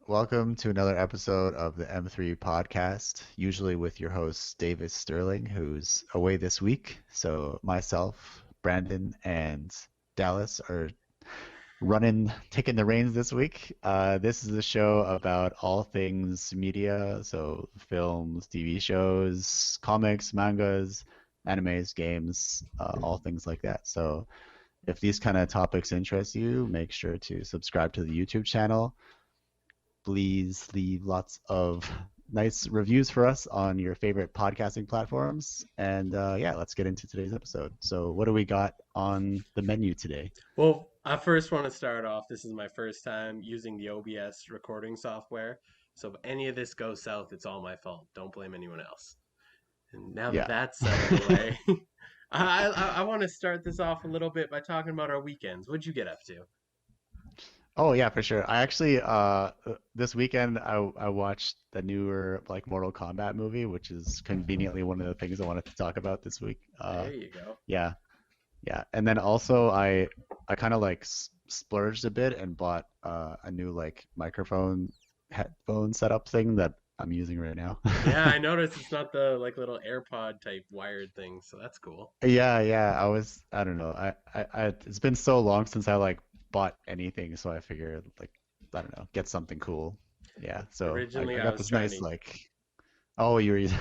Welcome to another episode of the M3 podcast, usually with your host, Davis Sterling, who's away this week. So myself, Brandon, and Dallas are taking the reins this week. This is a show about all things media, so films, TV shows, comics, mangas, animes, games, all things like that. So if these kind of topics interest you, make sure to subscribe to the YouTube channel. Please leave lots of nice reviews for us on your favorite podcasting platforms. And yeah, let's get into today's episode. So, what do we got on the menu today? Well, I first want to start off. This is my first time using the OBS recording software. So if any of this goes south, it's all my fault. Don't blame anyone else. And now that Yeah. that's out of the way, I want to start this off a little bit by talking about our weekends. What'd you get up to? Oh yeah, for sure. I actually this weekend I watched the newer like Mortal Kombat movie, which is conveniently one of the things I wanted to talk about this week. There you go. Yeah, yeah. And then also I kind of like splurged a bit and bought a new like microphone headphone setup thing that I'm using right now. Yeah, I noticed it's not the like little AirPod type wired thing, so that's cool. Yeah, yeah. I don't know. It's been so long since I like bought anything, so I figured like, I don't know, get something cool. Yeah. So Originally, I I got was this trying nice to, like, oh, you were using,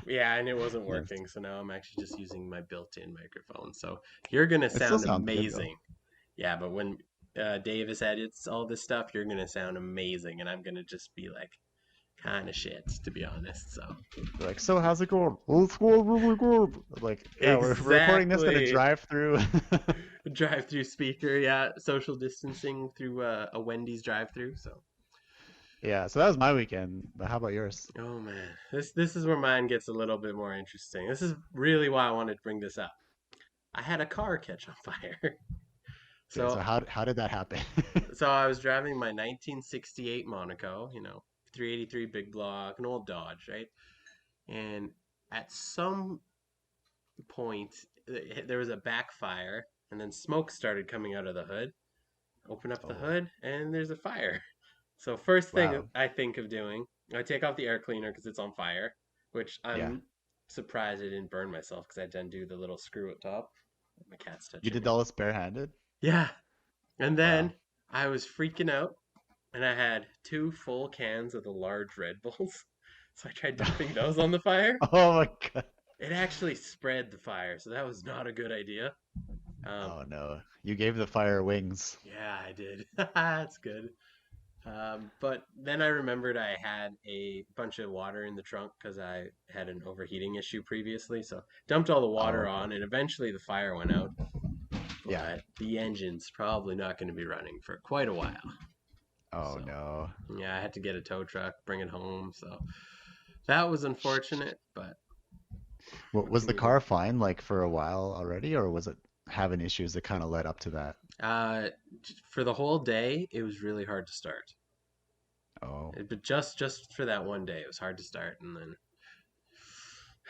yeah, and it wasn't yes. working, so now I'm actually just using my built-in microphone. So you're gonna It still sound sounds good though. amazing. Yeah, but when Davis edits all this stuff, you're gonna sound amazing, and I'm gonna just be like kind of shit, to be honest. So They're like, so how's it going? Oh, it's going really good. Like, yeah, we're recording this at a exactly, drive-through. drive-through speaker. Yeah, social distancing through a Wendy's drive-through. So Yeah, so that was my weekend. But how about yours? oh man, this is where mine gets a little bit more interesting. This is really why I wanted to bring this up. I had a car catch on fire. Okay, so So how did that happen? so I was driving my 1968 Monaco, 383 big block, an old Dodge, right? And at some point, there was a backfire, and then smoke started coming out of the hood. Open up the Oh, hood, and there's a fire. So first thing wow. I think of doing, I take off the air cleaner because it's on fire, which Yeah. I'm surprised I didn't burn myself because I didn't do the little screw at top. My cat's You touching did me. all this barehanded? Yeah, and then Wow. I was freaking out, and I had two full cans of the large Red Bulls. So I tried dumping those on the fire. Oh my God. It actually spread the fire, so that was not a good idea. Um, Oh no. You gave the fire wings. yeah, I did. That's good. But then I remembered I had a bunch of water in the trunk because I had an overheating issue previously. So dumped all the Oh, water okay. on, and eventually the fire went out. Yeah. But the engine's probably not going to be running for quite a while. Oh So no. yeah, I had to get a tow truck, bring it home. So that was unfortunate, but What what was can the you do? car fine like for a while already, or was it having issues that kind of led up to that? Uh, for the whole day, it was really hard to start. Oh, But just for that one day, it was hard to start, and then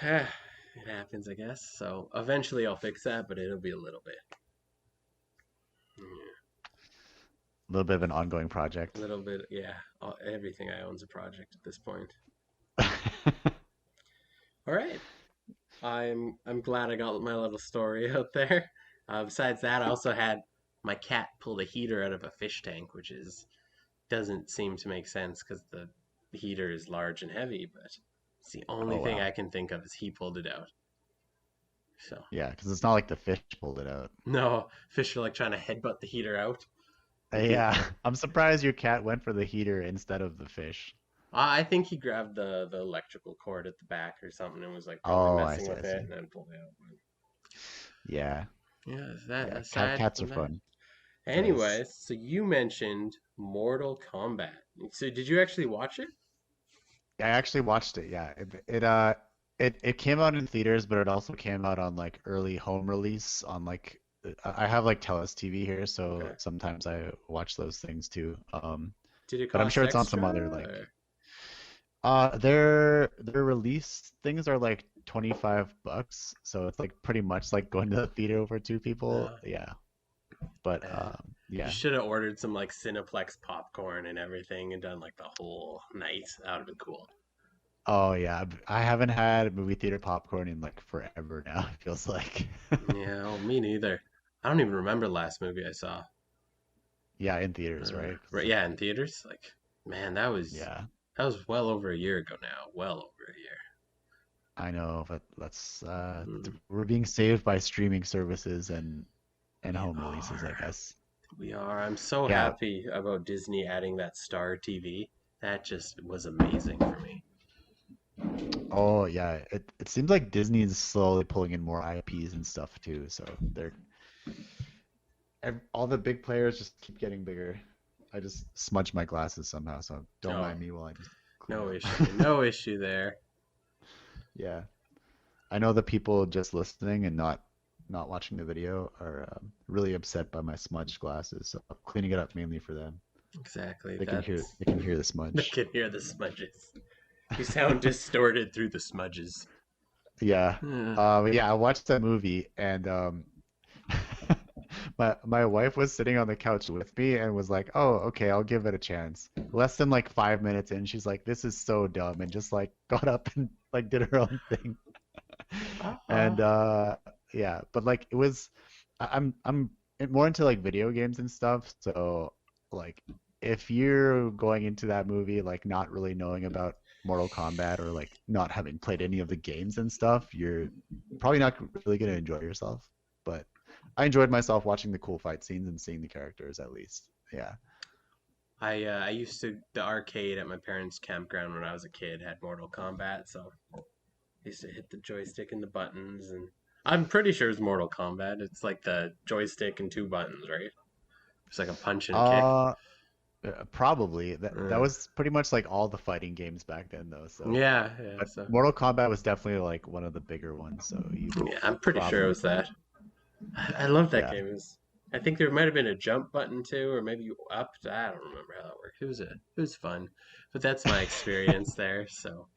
it happens, I guess. So eventually, I'll fix that, but it'll be a little bit. Yeah, a little bit of an ongoing a project. little bit, yeah. Everything I own's a project at this point. All right, I'm glad I got my little story out there. Besides that, I also had my cat pull the heater out of a fish tank, which is doesn't seem to make sense because the heater is large and heavy, but it's the only Oh thing wow. I can think of is he pulled it out. So Yeah, because it's not like the fish pulled it out. no, fish are like trying to headbutt the heater out. Like he, Yeah, I'm surprised your cat went for the heater instead of the fish. I think he grabbed the electrical cord at the back or something and was like probably Oh, messing I with it see. and then pulled it out. Yeah, Yeah, that yeah. aside Cats are from that. fun. Nice. Anyways, so you mentioned Mortal Kombat. So did you actually watch it? I actually watched it. Yeah, it came out in theaters, but it also came out on like early home release on like I have like Telus TV here, so Okay. sometimes I watch those things too. Did it But I'm cost sure it's on extra? some other like Or? their release things are like $25, so it's like pretty much like going to the theater for two people. Uh, Yeah, but uh, You Yeah. should have ordered some like Cineplex popcorn and everything and done like the whole night. That would have been cool. Oh yeah. I haven't had movie theater popcorn in like forever now, it feels like. Yeah, oh, me neither. I don't even remember the last movie I saw. Yeah, in theaters, right? 'Cause Right, it's like, yeah, in theaters. Like, man, yeah, that was well over a year ago now. Well over a year. I know, but let's Mm, we're being saved by streaming services and we home releases, I are. guess. We are. I'm so Yeah. happy about Disney adding that Star TV. That just was amazing for me. Oh yeah. It seems like Disney is slowly pulling in more IPs and stuff too. So all the big players just keep getting bigger. I just smudged my glasses somehow, so don't Oh, mind me while I just clean no up. issue. No issue there. Yeah. I know the people just listening and not watching the video are really upset by my smudged glasses, so I'm cleaning it up mainly for them. Exactly. They can hear the I smudge. can hear the smudges. You sound distorted through the smudges. Yeah. Yeah. But yeah, I watched that movie and my wife was sitting on the couch with me and was like, "Oh, okay, I'll give it a chance." Less than like 5 minutes in, she's like, "This is so dumb," and just like got up and like did her own thing. Uh-uh. And yeah, but like it was I'm more into like video games and stuff, so like if you're going into that movie like not really knowing about Mortal Kombat or like not having played any of the games and stuff, you're probably not really gonna enjoy yourself. But I enjoyed myself watching the cool fight scenes and seeing the characters at least. Yeah. I used to the arcade at my parents' campground when I was a kid had Mortal Kombat, so I used to hit the joystick and the buttons, and I'm pretty sure it's Mortal Kombat. It's like the joystick and two buttons, right? It's like a punch and a kick. Uh, Probably that Uh, was pretty much like all the fighting games back then though. So, yeah, yeah. but So Mortal Kombat was definitely like one of the bigger ones. So you yeah, I'm pretty sure it probably was that. I love that yeah. game. I think there might have been a jump button too, or maybe you upped. I don't remember how that worked. It was fun, but that's my experience there. So,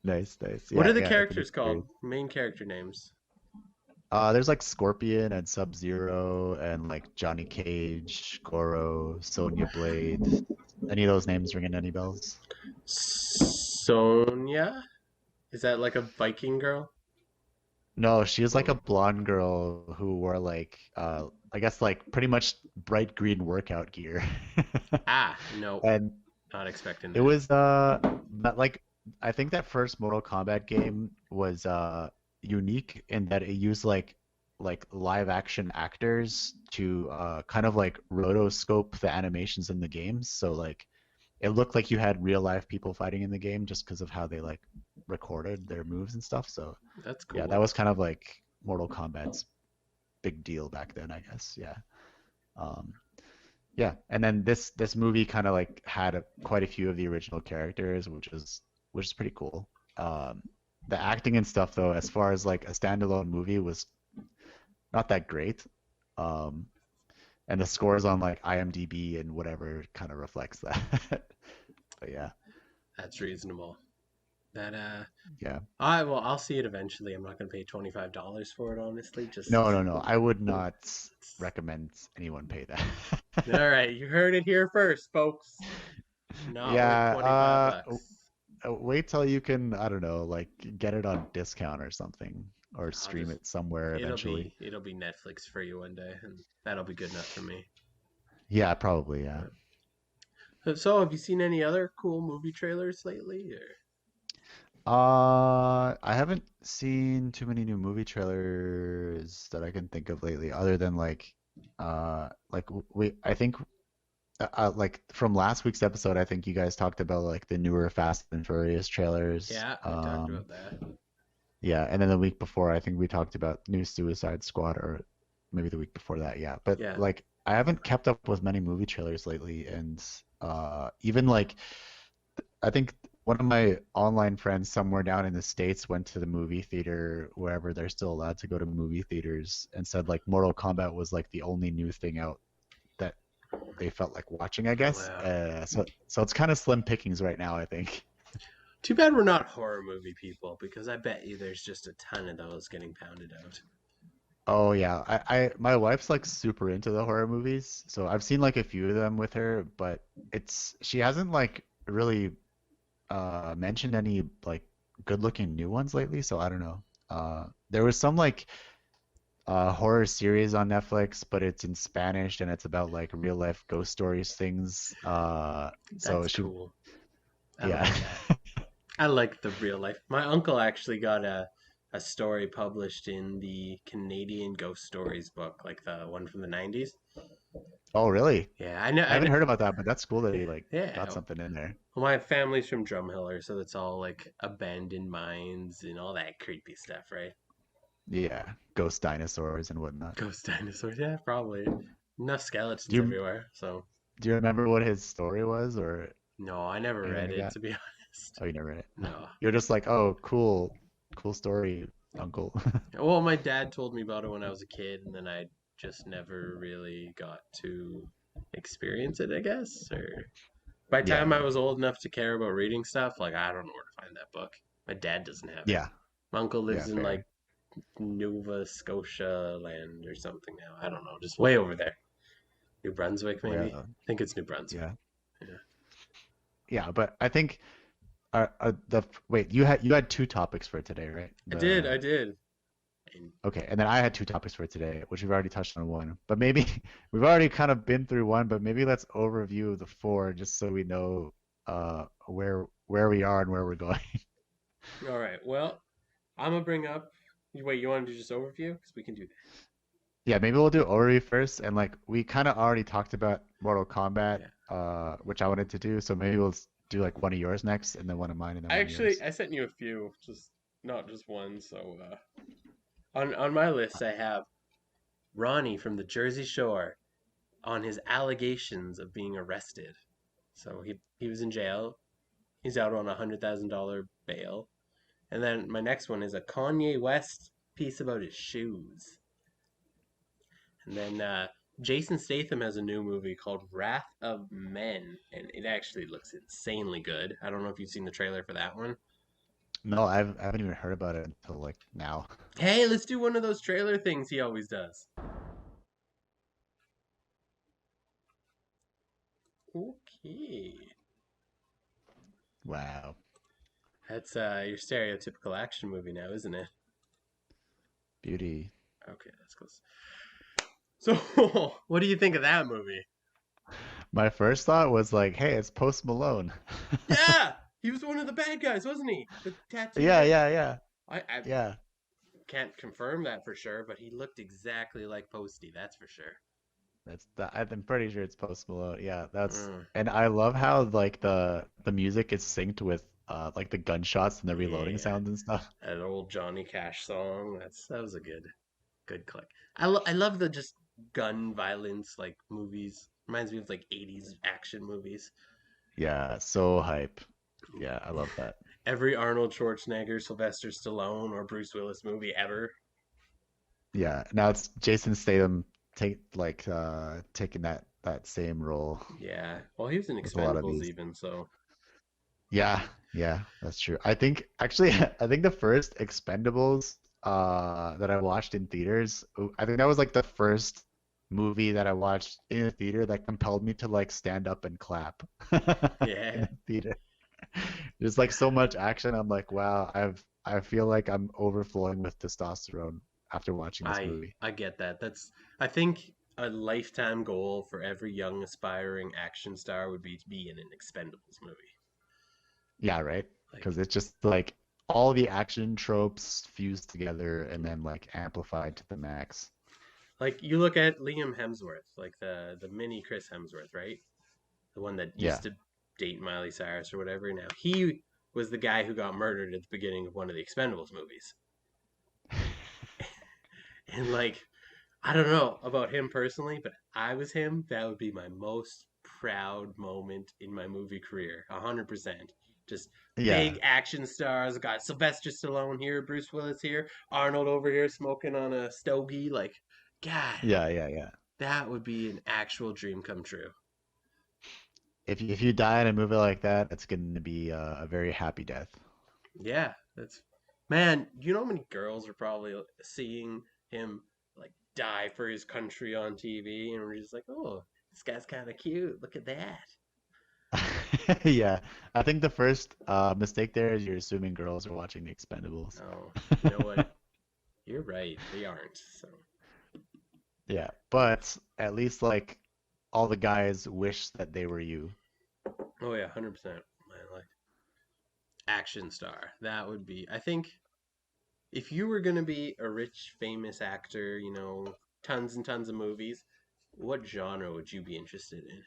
Nice, nice. what Yeah, are the yeah. It's an characters experience. called? Main character names. There's like Scorpion and Sub-Zero and like Johnny Cage, Goro, Sonya Blade. Any of those names ringing any bells? Sonya, is that like a Viking girl? No, she was like a Oh. blonde girl who wore like I guess like pretty much bright green workout gear. Ah, no, And not expecting it that. was that like I think that first Mortal Kombat game was unique in that it used like live action actors to kind of like rotoscope the animations in the games. So like it looked like you had real life people fighting in the game just because of how they like recorded their moves and stuff. So That's yeah, that cool. was kind of like Mortal Kombat's big deal back then, I guess. Yeah. Um, yeah, and then this movie kind of like had quite a few of the original characters, which is pretty cool. The acting and stuff though, as far as like a standalone movie, was not that great. Um, and the scores on like IMDb and whatever kind of reflects that. But yeah, That's reasonable. That yeah. I'll see it eventually. I'm not gonna pay $25 for it, honestly. No, Just no, no. I would not recommend anyone pay all that. right. You heard it here first, folks. Not worth Yeah, 25 bucks. wait till you can, I don't know, like get it on discount or something, or I'll stream just it somewhere eventually. it'll be Netflix for you one day, and that'll be good enough for me. Yeah, probably, yeah. So, have you seen any other cool movie trailers lately? Or I haven't seen too many new movie trailers that I can think of lately, other than like I think, like from last week's episode, I think you guys talked about like the newer Fast and Furious trailers. yeah, we talked about that. Yeah, and then the week before, I think we talked about new Suicide Squad, or maybe the week before that. Yeah, but Yeah, like I haven't kept up with many movie trailers lately, and even like I think one of my online friends somewhere down in the States went to the movie theater wherever they're still allowed to go to movie theaters and said like Mortal Kombat was like the only new thing out that they felt like watching, I guess. wow. So it's kind of slim pickings right now, I think. Too bad we're not horror movie people because I bet you there's just a ton of those getting pounded out. Oh yeah, my wife's like super into the horror movies, so I've seen like a few of them with her, but it's she hasn't like really mentioned any like good looking new ones lately, so I don't know. There was some like horror series on Netflix, but it's in Spanish and it's about like real life ghost stories things. So That's she cool. I yeah. like that. I like the real life. My uncle actually got a story published in the Canadian Ghost Stories book, like the one from the 90s. Oh really? Yeah, I know. I I haven't know. heard about that, but that's cool that he like got Yeah. something in there. Well, my family's from Drumheller, so it's all like abandoned mines and all that creepy stuff, right? Yeah, ghost dinosaurs and whatnot. Ghost dinosaurs. Yeah, probably. Enough Do skeletons you everywhere. So, do you remember what his story was or no, I never anything read like it, that? to be honest. Oh, you never read it. No. You're just like, oh, cool, cool story, uncle. Well, my dad told me about it when I was a kid, and then I just never really got to experience it, I guess. Or by the time Yeah, I was old enough to care about reading stuff, like I don't know where to find that book. My dad doesn't have it. yeah, My uncle yeah, lives in like fair. Nova Scotia land or something now. I don't know, just way over there. New Brunswick, maybe. Well, I think it's New Brunswick. yeah, Yeah. yeah, but I think the wait, you had two topics for today, right? I The did. And Okay, and then I had two topics for today, which we've already touched on one. But maybe we've already kind of been through one, but maybe let's overview the four just so we know where we are and where we're going. all right, well, I'm gonna bring up. Wait, you want to do just overview? Because we can do Yeah, maybe we'll do overview first, and like we kind of already talked about Mortal Kombat, that. Yeah. which I wanted to do. So maybe we'll do like one of yours next, and then one of mine, and then one of yours. I sent you a few, just not just one. So on my list, I have Ronnie from the Jersey Shore on his allegations of being arrested. So he was in jail. He's out on $100,000 bail. And then my next one is a Kanye West piece about his shoes. And then Jason Statham has a new movie called Wrath of Men, and it actually looks insanely good. I don't know if you've seen the trailer for that one. No, I haven't even heard about it until like now. Hey, let's do one of those trailer things he always does. Okay. Wow, That's your stereotypical action movie now, isn't it? beauty. Okay, that's close. So, what do you think of that movie? My first thought was like, hey, it's Post Malone. Yeah, he was one of the bad guys, wasn't he? The tattooed Yeah, head. yeah, yeah, I yeah. can't confirm that for sure, but he looked exactly like Posty. That's for sure. I'm pretty sure it's Post Malone. Yeah, that's Mm, and I love how like the music is synced with like the gunshots and the reloading yeah, sounds and stuff. that old Johnny Cash song. That was a good click. I love the just gun violence like movies. Reminds me of like 80s action movies. Yeah, so hype. Yeah, I love that. Every Arnold Schwarzenegger, Sylvester Stallone, or Bruce Willis movie ever. Yeah, now it's Jason Statham taking that same role Yeah. Well, he was in with a lot of Expendables these. even, so Yeah, yeah, that's true. I think actually I think the first Expendables that I watched in theaters, I think that was like the first movie that I watched in a theater that compelled me to like stand up and clap in yeah. the theater. There's like so much action. I'm like, wow, I feel like I'm overflowing with testosterone after watching this movie. I get that. That's I think a lifetime goal for every young aspiring action star would be to be in an Expendables movie. Yeah, right? Like Because it's just like all the action tropes fused together and then like amplified to the max. like you look at Liam Hemsworth, like the mini Chris Hemsworth, right? The one that Yeah. used to date Miley Cyrus or whatever. Now he was the guy who got murdered at the beginning of one of the Expendables movies. And like I don't know about him personally, but I was him, that would be my most proud moment in my movie career. 100%. Just Yeah. big action stars. Got Sylvester Stallone here, Bruce Willis here, Arnold over here smoking on a stogie. Like, God, Yeah, yeah, yeah. that would be an actual dream come true. If you die in a movie like that, it's going to be a very happy death. Yeah, that's man. You know how many girls are probably seeing him like die for his country on TV, and we're just like, oh, this guy's kind of cute. Look at that. Yeah, I think the first mistake there is you're assuming girls are watching The Expendables. Oh, you know what? You're right. They aren't. So, Yeah, but at least like all the guys wish that they were you. oh yeah, 100%. Man, like action star. That would be. I think if you were gonna be a rich, famous actor, tons and tons of movies, what genre would you be interested in?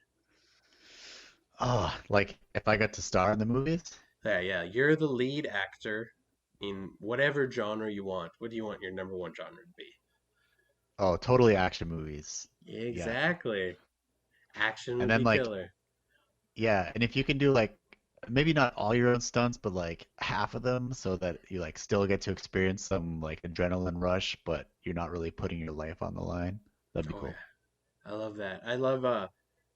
Oh, like if I got to star in the movies? Yeah, yeah. You're the lead actor in whatever genre you want. What do you want your number one genre to be? Oh, totally action movies. Yeah. Exactly. Action And then movie like killer. yeah, and if you can do like maybe not all your own stunts, but like half of them so that you like still get to experience some like adrenaline rush, but you're not really putting your life on the line. That'd be Oh cool. yeah. I love that. I love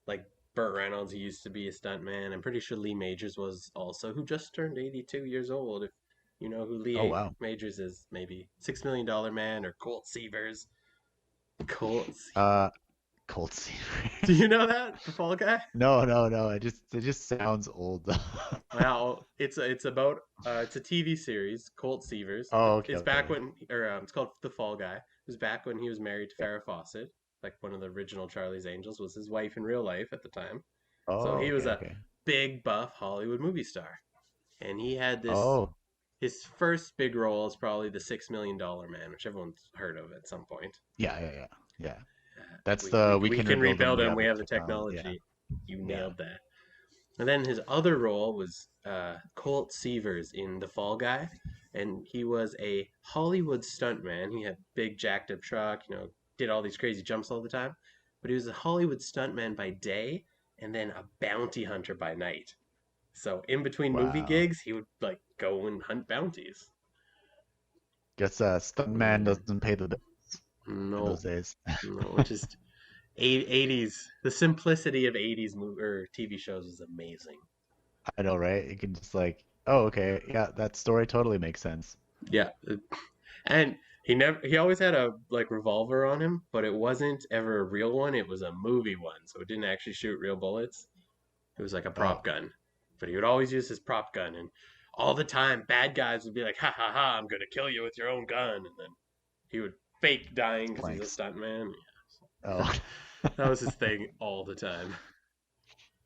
like Burt Reynolds, who used to be a stuntman. I'm pretty sure Lee Majors was also, who just turned 82 years old. If you know who Oh Lee wow. Majors is, maybe $6 Million Man or Colt Seavers. Colt. Uh Cold Do Seavers. you know that the Fall Guy? No, no, no. It just sounds old. Wow, it's about it's a TV series. Colt Seavers. Oh, okay, It's back okay. when, or it's called The Fall Guy. It was back when he was married to Yeah. Farrah Fawcett, like one of the original Charlie's Angels was his wife in real life at the time. So Oh, he was okay, a okay. big buff Hollywood movie star, and he had this. Oh, His first big role is probably the $6 Million Man, which everyone's heard of at some point. yeah, yeah, yeah. Yeah. That's We, the we, we we can can rebuild them. rebuild We him. have We the have the technology. Yeah. technology. You Yeah. nailed that. And then his other role was Colt Seavers in The Fall Guy, and he was a Hollywood stuntman. He had big jacked up truck, did all these crazy jumps all the time. But he was a Hollywood stuntman by day, and then a bounty hunter by night. So in between movie Wow. gigs, he would like go and hunt bounties. Guess Stuntman Yeah. doesn't pay the bills in No, those days. no, just 80s. The simplicity of 80s movie or TV shows is amazing. I know, right? You can just like, oh, okay, yeah, that story totally makes sense. Yeah, and he always had a like revolver on him, but it wasn't ever a real one. It was a movie one, so it didn't actually shoot real bullets. It was like a Oh, prop gun, but he would always use his prop gun, and all the time bad guys would be like, "Ha ha ha! I'm gonna kill you with your own gun," and then he would fake dying because he's a planks. stuntman. Yeah, Oh. that was his thing all the time.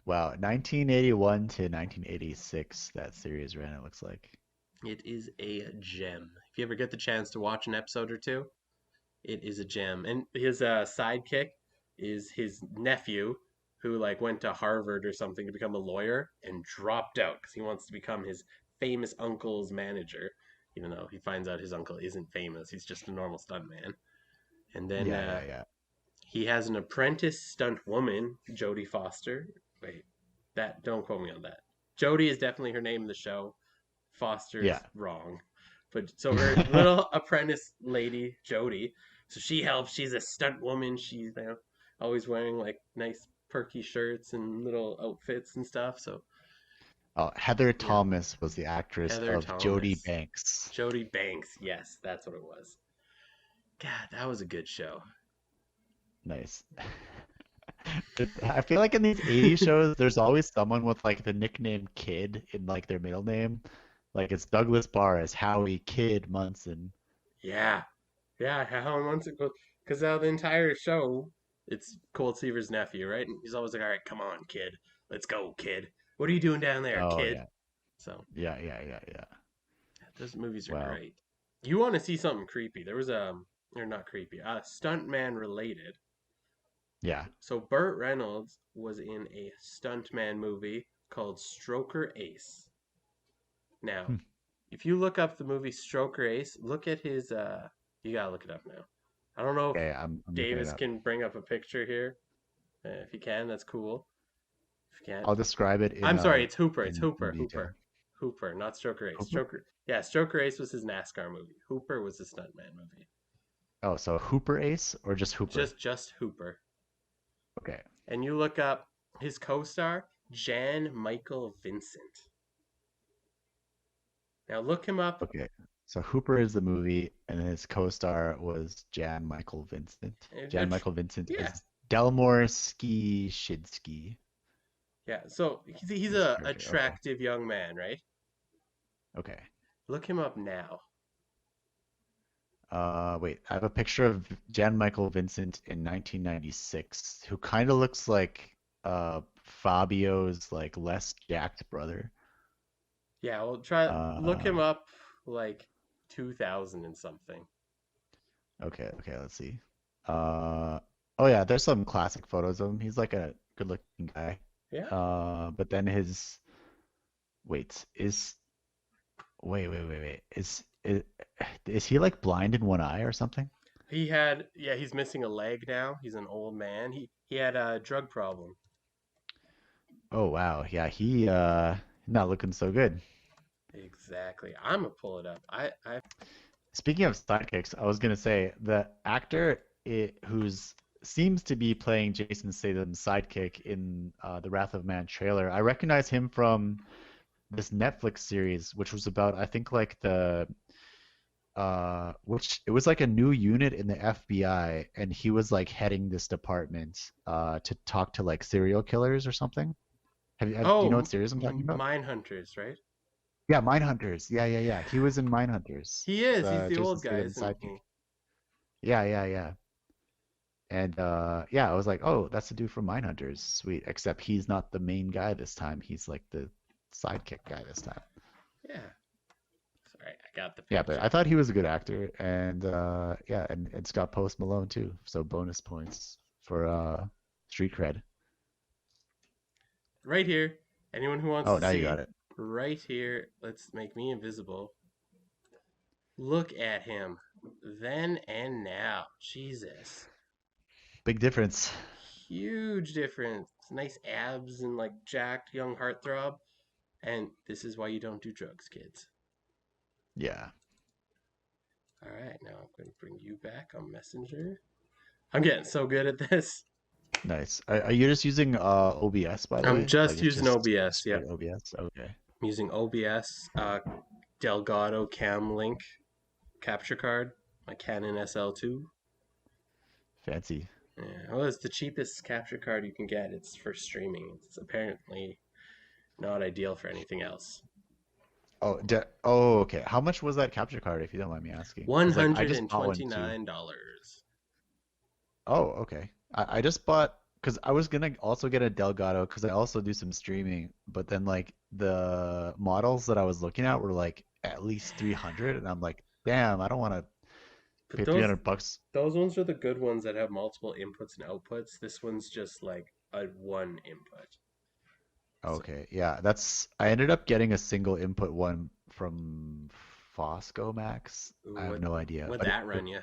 Wow, 1981 to 1986 that series ran, it looks like. It is a gem. If you ever get the chance to watch an episode or two, it is a gem. And his sidekick is his nephew, who like went to Harvard or something to become a lawyer and dropped out because he wants to become his famous uncle's manager. Even though he finds out his uncle isn't famous, he's just a normal stuntman. And then Yeah, yeah, yeah. he has an apprentice stunt woman, Jodie Foster. Wait, that don't quote me on that. Jodie is definitely her name in the show. Yeah. Foster's wrong. But so her little apprentice lady, Jody, so she helps. She's a stunt woman. She's always wearing like nice perky shirts and little outfits and stuff. So Oh, Heather yeah, Thomas was the actress Heather of Jodie Thomas, Banks. Jody Banks. Yes, that's what it was. God, that was a good show. Nice. I feel like in these 80s shows, there's always someone with like the nickname Kid in like their middle name. Like it's Douglas Barr as Howie Kid Munson. Yeah, yeah. How months ago? Because the entire show, it's Cold Seaver's nephew, right? And he's always like, "All right, come on, kid, let's go, kid. What are you doing down there, Oh kid?" yeah. So Yeah, yeah, yeah, yeah. those movies are Wow. great. You want to see something creepy? There was or not creepy, stuntman related. Yeah. So Burt Reynolds was in a stuntman movie called Stroker Ace. Now, Hmm. if you look up the movie Stroker Ace, look at his. You gotta look it up now. I don't know if Okay, I'm looking it Davis up. can bring up a picture here. If you can, that's cool. If you can't, I'll describe it I'm sorry, it's Hooper. It's in Hooper. detail. Hooper, not Stroker Ace. Hooper? Stroker, yeah, Stroker Ace was his NASCAR movie. Hooper was the stuntman movie. Oh, so Hooper Ace or just Hooper? Just Hooper. Okay. And you look up his co-star, Jan Michael Vincent. Now look him up Okay. So Hooper is the movie, and his co-star was Jan Michael Vincent. Jan Michael Vincent Yeah, as Delmore Ski Shidsky. yeah. So he's Who's the a character? Okay, attractive young man, right? okay. Look him up now. Wait, I have a picture of Jan Michael Vincent in 1996, who kind of looks like Fabio's like less jacked brother. Yeah, well, try look Uh, him up like 2000 and something. okay, okay, let's see. Oh yeah, there's some classic photos of him. He's like a good-looking guy. Yeah. But then his wait is wait is he like blind in one eye or something? He's missing a leg now. He's an old man. He had a drug problem. Oh wow, yeah, he not looking so good. Exactly. I'm gonna pull it up. I Speaking of sidekicks, I was gonna say the actor who's seems to be playing Jason Statham's sidekick in the Wrath of Man trailer. I recognize him from this Netflix series, which was about I think like the which it was like a new unit in the FBI, and he was like heading this department to talk to like serial killers or something. Do you know what series I'm talking about? Mine Hunters, right? Yeah, Mindhunters. Yeah, yeah, yeah. He was in Mindhunters. He is. He's The the Jason old guy, Statham isn't sidekick. he? Yeah, yeah, yeah. And yeah, I was like, oh, that's the dude from Mindhunters. Sweet. Except he's not the main guy this time. He's like the sidekick guy this time. Yeah. Sorry, I got the Yeah, but picture. I thought he was a good actor. And yeah, and it's got Post Malone too. So bonus points for street cred. Right here. Anyone who wants Oh, to now you got see, it. right here. Let's make me invisible. Look at him. Then and now. Jesus. Big difference. Huge difference. Nice abs and like jacked young heartthrob. And this is why you don't do drugs, kids. Yeah. All right, now I'm going to bring you back on Messenger. I'm getting so good at this. Nice. Are you just using OBS by the I'm way? Like just it's using just OBS. straight Yep. OBS? Okay. I'm using OBS, Delgado Cam Link capture card, my Canon SL2. Fancy. Yeah, well, it's the cheapest capture card you can get. It's for streaming. It's apparently not ideal for anything else. Oh, okay. How much was that capture card, if you don't mind me asking? One Because like I hundred just and bought one twenty too. nine dollars. Oh, okay. I just bought because I was gonna also get a Delgado because I also do some streaming, but then like the models that I was looking at were like at least 300, and I'm like, damn, I don't want to But pay those 300 bucks. those ones are the good ones that have multiple inputs and outputs. This one's just like a one input. So Okay, yeah, that's I ended up getting a single input one from Fosco Max. ooh, I have no idea, what but that run you?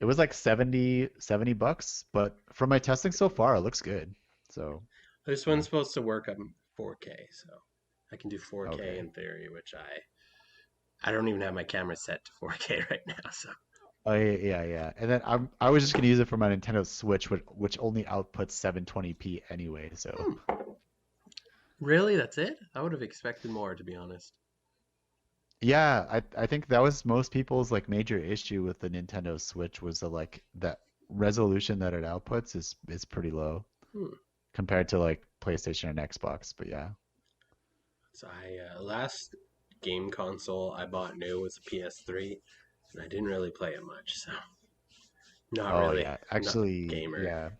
it was like 70 bucks, but from my testing so far, it looks good. So, This yeah. one's supposed to work on 4K, so I can do 4K Okay. in theory, which I don't even have my camera set to 4K right now. So Oh yeah, yeah, yeah. And then I was just gonna use it for my Nintendo Switch, which only outputs 720p anyway. So, hmm. Really, that's it? I would have expected more, to be honest. yeah, I think that was most people's like major issue with the Nintendo Switch was the like that resolution that it outputs is pretty low Hmm. compared to like PlayStation and Xbox. But yeah. So I last game console I bought new was a PS3, and I didn't really play it much, so not Oh really, yeah, not a actually, gamer. yeah.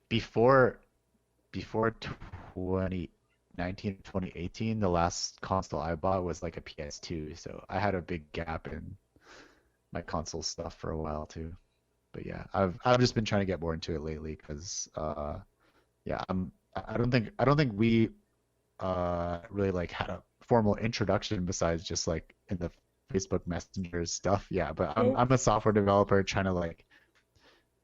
Before before 2019, 2018, the last console I bought was like a PS2, so I had a big gap in my console stuff for a while too. But yeah, I've just been trying to get more into it lately because yeah, I don't think we really like had a formal introduction besides just like in the Facebook Messenger stuff. Yeah, but Nope. I'm a software developer trying to like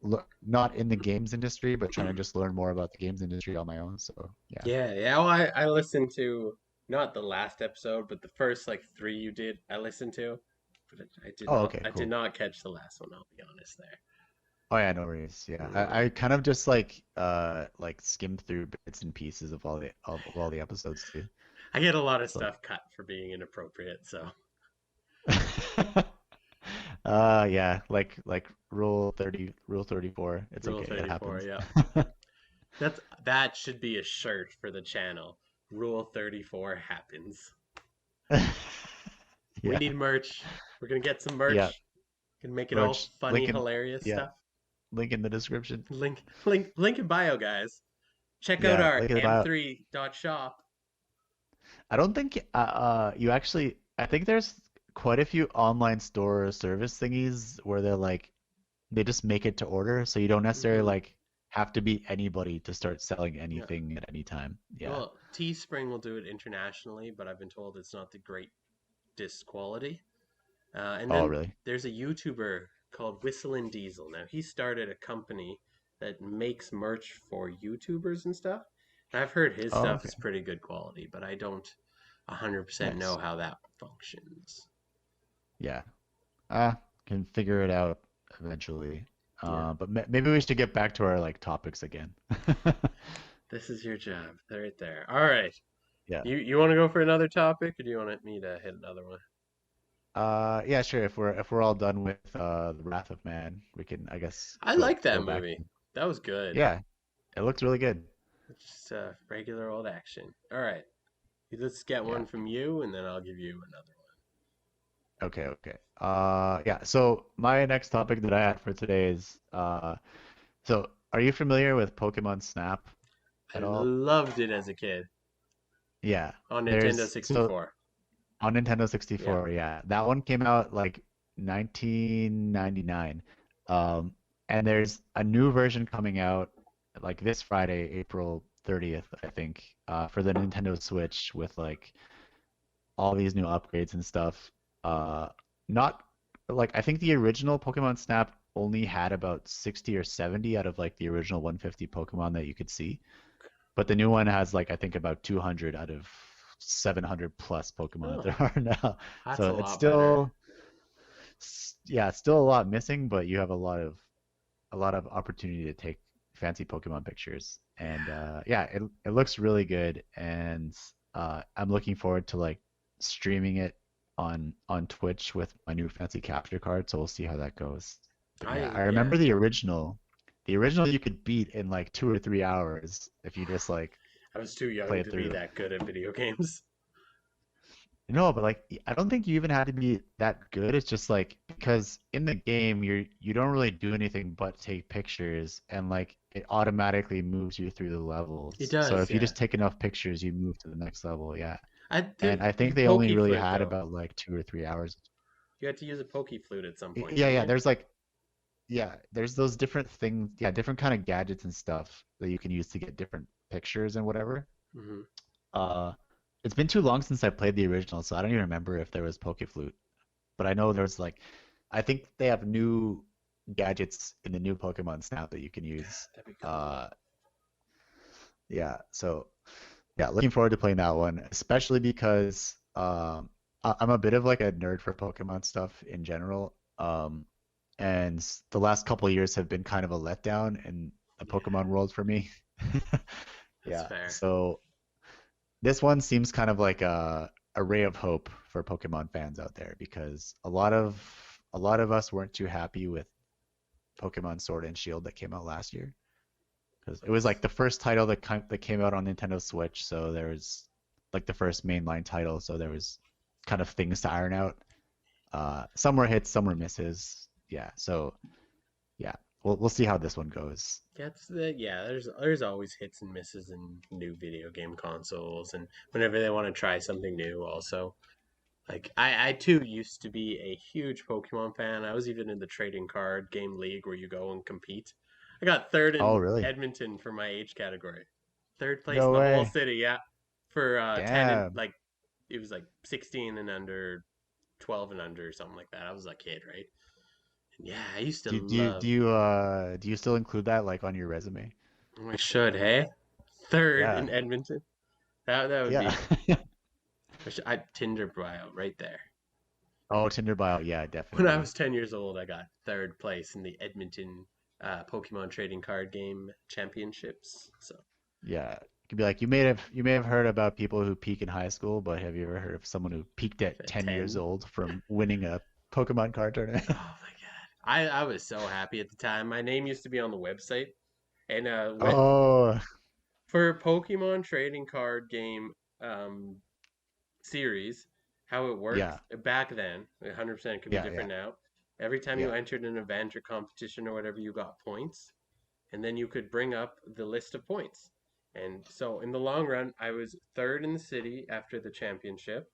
look not in the games industry, but trying to just learn more about the games industry on my own. So yeah. Yeah, yeah. Well, I listened to not the last episode, but the first like three you did. I listened to, but Oh, okay, I did cool. not catch the last one. I'll be honest there. Oh yeah, no worries. Yeah, Mm. I kind of just like skimmed through bits and pieces of all the episodes too. I get a lot of So stuff cut for being inappropriate, so Yeah, like rule 34. It's Rule okay. It 34, happens. yeah. That should be a shirt for the channel. Rule 34 happens. We Yeah. need merch. We're gonna get some Yeah. merch. Can make it all Merch funny, hilarious yeah, stuff. link in the description. Link in bio, guys. Check out Yeah, our link in the bio. m3.shop. I don't think you actually I think there's quite a few online store service thingies where they're like they just make it to order, so you don't necessarily Mm-hmm. like have to be anybody to start selling Yeah. anything at any time. Yeah. Well, Teespring will do it internationally, but I've been told it's not the greatest quality. And Oh, then really? there's a YouTuber called Whistlin' Diesel. Now he started a company that makes merch for YouTubers and stuff. And I've heard his Oh, stuff okay. is pretty good quality, but I don't 100% know Nice. how that functions. Yeah. Ah, can figure it out eventually. Yeah, But maybe we should get back to our like topics again. this is your job. Right there. All right. Yeah. You want to go for another topic, or do you want me to hit another one? Yeah, sure. If we're all done with the Wrath of Man, we can, I guess, I go like that go back. movie. That was good. Yeah, it looks really good. It's just regular old action. All right. Let's get Yeah. one from you, and then I'll give you another Okay, okay. Yeah, so my next topic that I had for today is so are you familiar with Pokemon Snap one. at I all? loved it as a kid Yeah. on Nintendo There's so 64. on Nintendo Yeah. 64, yeah. That one came out like 1999. And there's a new version coming out like this Friday, April 30th, I think, for the Nintendo Switch with like all these new upgrades and stuff. Uh, not like I think the original Pokemon Snap only had about 60 or 70 out of like the original 150 Pokemon that you could see. But the new one has like I think about 200 out of 700 plus Pokemon that Oh, there are now. that's So a it's lot better. yeah, it's still a lot missing, but you have a lot of opportunity to take fancy Pokemon pictures. And Yeah. yeah, it looks really good, and I'm looking forward to like streaming it on Twitch with my new fancy capture card. So we'll see how that goes. But yeah, I Yeah. remember the original. The original you could beat in like 2 or 3 hours if you just like I was too play young it to be through. that good at video games. No, but like I don't think you even had to be that good. It's just like because in the game you don't really do anything but take pictures and like it automatically moves you through the It levels. So does, if you yeah. just take enough pictures, you move to the next level. Yeah. And I You think they only pokey really flute had though. about like 2 or 3 hours. You had to use a pokey flute at some point, Yeah, didn't yeah, you? there's those different things, yeah, different kind of gadgets and stuff that you can use to get different pictures and whatever. Hmm. Uh it's been too long since I played the original, so I don't even remember if there was Poke Flute. But I know there's like, I think they have new gadgets in the new Pokemon Snap that you can use. That'd be cool. Uh, yeah, so yeah, looking forward to playing that one, especially because I'm a bit of like a nerd for Pokemon stuff in general. And the last couple of years have been kind of a letdown in the Yeah, Pokemon world for me. that's Yeah, fair. so this one seems kind of like a ray of hope for Pokemon fans out there because a lot of us weren't too happy with Pokemon Sword and Shield that came out last year because it was That's like the first title that came out on Nintendo Switch, so there was like the first mainline title, so there was kind of things to iron out. Some were hits, some were misses. Yeah, so yeah, we'll see how this one goes. That's the yeah. There's always hits and misses in new video game consoles, and whenever they want to try something new, also like I too used to be a huge Pokemon fan. I was even in the trading card game league where you go and compete. I got third Oh, in really? Edmonton for my age category. Third place in No the whole way. city, yeah. For 10 and Damn. like it was like 16 and under, 12 and under, something like that. I was a kid, right? And yeah, I used to love. Do you still include that like on your resume? I should, hey? Third Yeah. in Edmonton. That would Yeah. be I Tinder bio right there. Oh, Tinder bio. Yeah, When I definitely. was 10 years old, I got third place in the Edmonton Pokemon trading card game championships. So Yeah. could be like you may have heard about people who peak in high school, but have you ever heard of someone who peaked at At 10 years 10. old from winning a Pokemon card tournament? Oh my god. I was so happy at the time. My name used to be on the website, and Oh, for Pokemon trading card game um series, how it worked yeah, back then, 100% could be yeah, yeah, different now. Every time you yeah, entered an event or competition or whatever, you got points, and then you could bring up the list of points. And so in the long run, I was third in the city after the championship.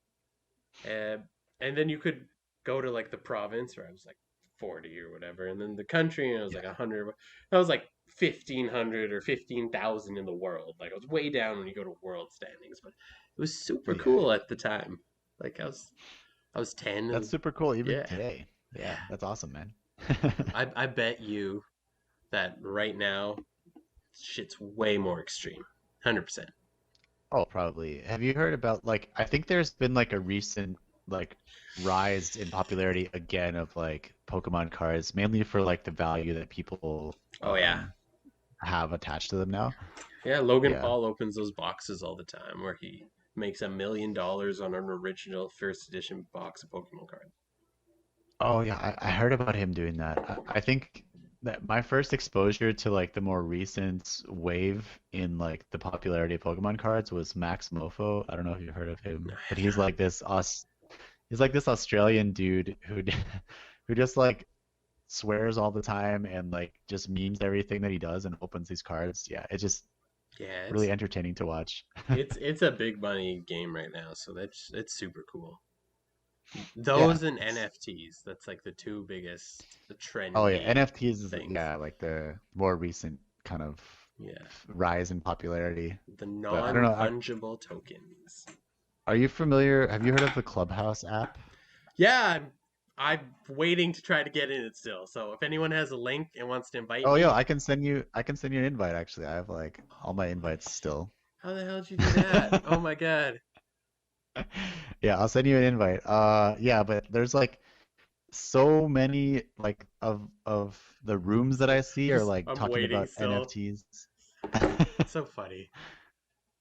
Uh, and then you could go to like the province where I was like 40 or whatever, and then the country and I was like yeah, 100. I was like 1,500 or 15,000 in the world. Like I was way down when you go to world standings, but it was super yeah, cool yeah. at the time. Like I was 10 That's and super cool even yeah, today. yeah. Yeah, that's awesome, man. I bet you that right now shit's way more extreme. 100%. Oh, probably. Have you heard about like I think there's been like a recent like rise in popularity again of like Pokemon cards, mainly for like the value that people Oh yeah. have attached to them now. Yeah, Logan Yeah. Paul opens those boxes all the time where he makes $1 million on an original first edition box of Pokemon cards. Oh yeah, I heard about him doing that. I think that my first exposure to like the more recent wave in like the popularity of Pokemon cards was Max Mofo. I don't know if you've heard of No, him, I but have not. he's like this Australian dude who who just like swears all the time and like just memes everything that he does and opens these cards. Yeah, it's just Yeah, really entertaining to watch. it's a big money game right now, so that's it's super cool. Yeah, Those and it's NFTs, that's like the two biggest oh yeah, trendy NFTs is things. yeah like the more recent kind of Yeah, rise in popularity. the But I don't know. non-fungible tokens. Are you familiar? Have you heard of the Clubhouse app? Yeah, I'm waiting to try to get in it still. So if anyone has a link and wants to invite Oh yeah, me, I can send you an invite actually. I have like all my invites still. how the hell did you do that? Oh my god. Yeah, I'll send you an invite. Yeah, but there's like so many like of the rooms that I see are like I'm talking waiting about still. NFTs. So funny.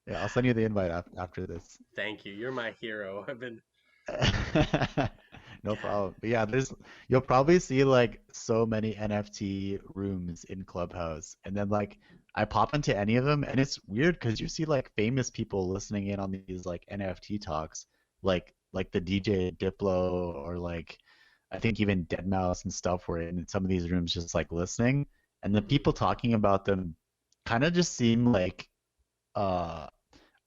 Yeah, I'll send you the invite after this. Thank you. You're my hero. I've been No God. problem. But yeah, there's you'll probably see like so many NFT rooms in Clubhouse. And then like I pop into any of them and it's weird because you see like famous people listening in on these like NFT talks, like the DJ Diplo or like I think even Deadmau5 and stuff were in some of these rooms just like listening. And the Mhm. people talking about them kind of just seem like uh